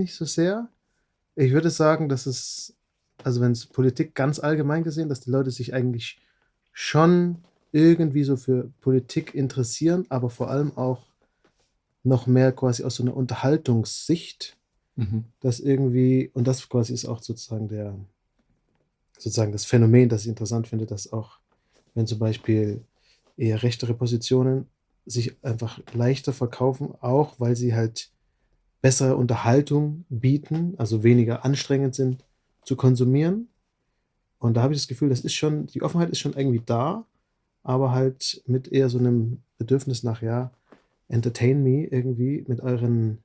nicht so sehr. Ich würde sagen, dass es, also wenn es Politik ganz allgemein gesehen, dass die Leute sich eigentlich schon irgendwie so für Politik interessieren, aber vor allem auch noch mehr quasi aus so einer Unterhaltungssicht, Mhm. dass irgendwie, und das quasi ist auch sozusagen das Phänomen, das ich interessant finde, dass auch, wenn zum Beispiel eher rechtere Positionen sich einfach leichter verkaufen, auch weil sie halt bessere Unterhaltung bieten, also weniger anstrengend sind zu konsumieren. Und da habe ich das Gefühl, das ist schon, die Offenheit ist schon irgendwie da, aber halt mit eher so einem Bedürfnis nach, ja, entertain me irgendwie mit euren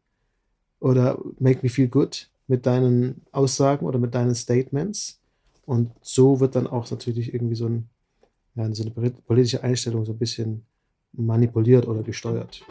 oder make me feel good mit deinen Aussagen oder mit deinen Statements. Und so wird dann auch natürlich irgendwie so eine politische Einstellung so ein bisschen manipuliert oder gesteuert.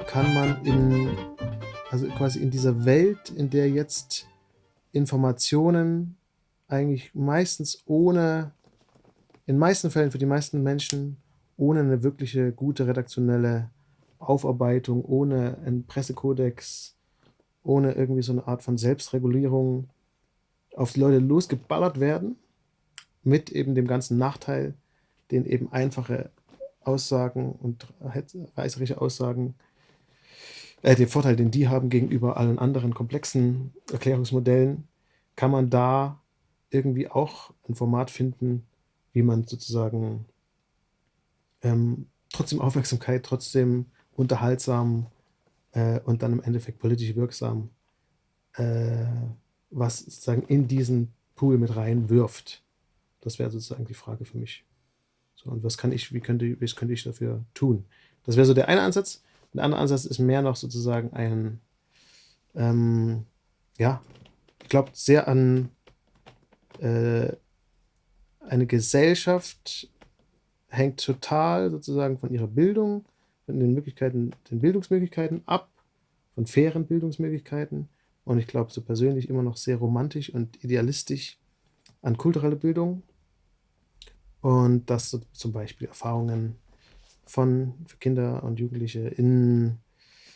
Kann man also quasi in dieser Welt, in der jetzt Informationen eigentlich in meisten Fällen für die meisten Menschen ohne eine wirkliche gute redaktionelle Aufarbeitung, ohne einen Pressekodex, ohne irgendwie so eine Art von Selbstregulierung auf die Leute losgeballert werden, mit eben dem ganzen Nachteil, den eben einfache Aussagen und reißerische Aussagen, den Vorteil, den die haben gegenüber allen anderen komplexen Erklärungsmodellen, kann man da irgendwie auch ein Format finden, wie man sozusagen trotzdem Aufmerksamkeit, trotzdem unterhaltsam und dann im Endeffekt politisch wirksam äh, was sozusagen in diesen Pool mit reinwirft. Das wäre sozusagen die Frage für mich. So, und was könnte ich dafür tun? Das wäre so der eine Ansatz. Der andere Ansatz ist mehr noch sozusagen ähm, ja, ich glaube sehr an äh, eine Gesellschaft hängt total sozusagen von ihrer Bildung, von den Bildungsmöglichkeiten ab, von fairen Bildungsmöglichkeiten. Und ich glaube so persönlich immer noch sehr romantisch und idealistisch an kulturelle Bildung. Und dass so zum Beispiel Erfahrungen für Kinder und Jugendliche in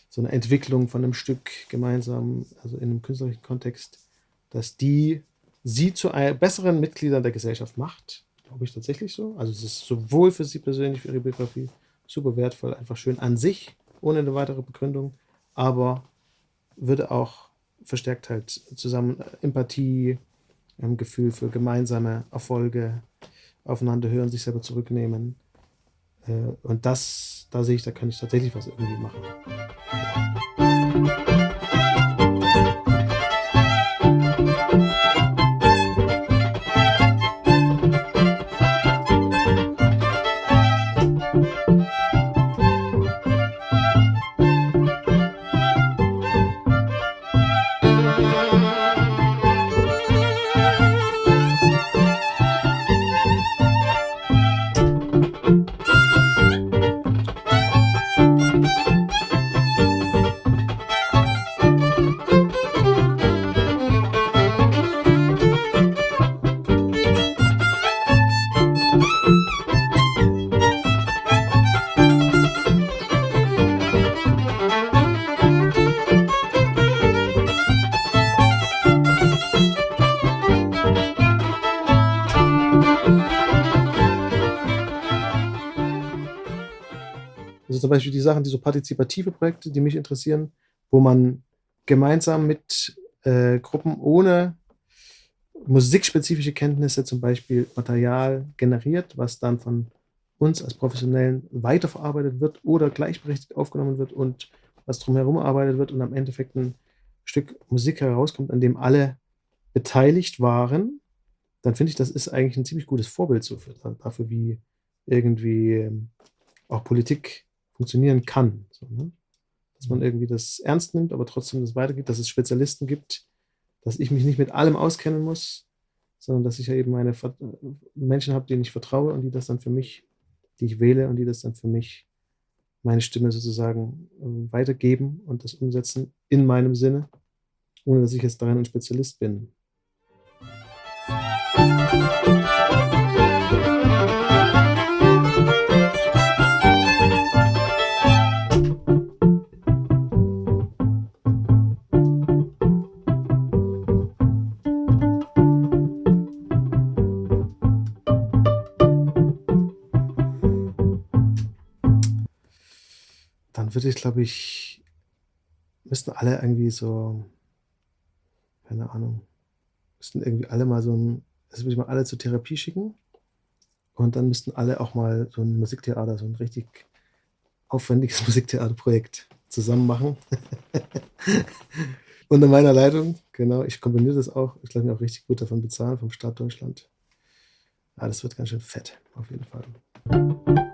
so einer Entwicklung von einem Stück gemeinsam, also in einem künstlerischen Kontext, dass sie zu besseren Mitgliedern der Gesellschaft macht, glaube ich tatsächlich so. Also es ist sowohl für sie persönlich, für ihre Biografie super wertvoll, einfach schön an sich, ohne eine weitere Begründung, aber würde auch verstärkt halt zusammen Empathie, Gefühl für gemeinsame Erfolge, aufeinander hören, sich selber zurücknehmen. Und da sehe ich, da kann ich tatsächlich was irgendwie machen. Also zum Beispiel die Sachen, die so partizipative Projekte, die mich interessieren, wo man gemeinsam mit Gruppen ohne musikspezifische Kenntnisse zum Beispiel Material generiert, was dann von uns als Professionellen weiterverarbeitet wird oder gleichberechtigt aufgenommen wird und was drumherum erarbeitet wird und am Endeffekt ein Stück Musik herauskommt, an dem alle beteiligt waren, dann finde ich, das ist eigentlich ein ziemlich gutes Vorbild so dafür, wie irgendwie auch Politik funktionieren kann. So, ne? Dass man irgendwie das ernst nimmt, aber trotzdem das weitergibt, dass es Spezialisten gibt, dass ich mich nicht mit allem auskennen muss, sondern dass ich ja eben meine Menschen habe, denen ich vertraue und die das dann für mich, die ich wähle und die das dann für mich, meine Stimme sozusagen weitergeben und das umsetzen in meinem Sinne, ohne dass ich jetzt darin ein Spezialist bin. Dann würde ich, glaube ich, müssten alle irgendwie so, keine Ahnung, müssten irgendwie alle mal also würde ich mal alle zur Therapie schicken und dann müssten alle auch mal so ein Musiktheater, so ein richtig aufwendiges Musiktheaterprojekt zusammen machen. Unter meiner Leitung, genau. Ich kombiniere das auch. Ich lasse mich auch richtig gut davon bezahlen vom Staat Deutschland. Ja, das wird ganz schön fett, auf jeden Fall.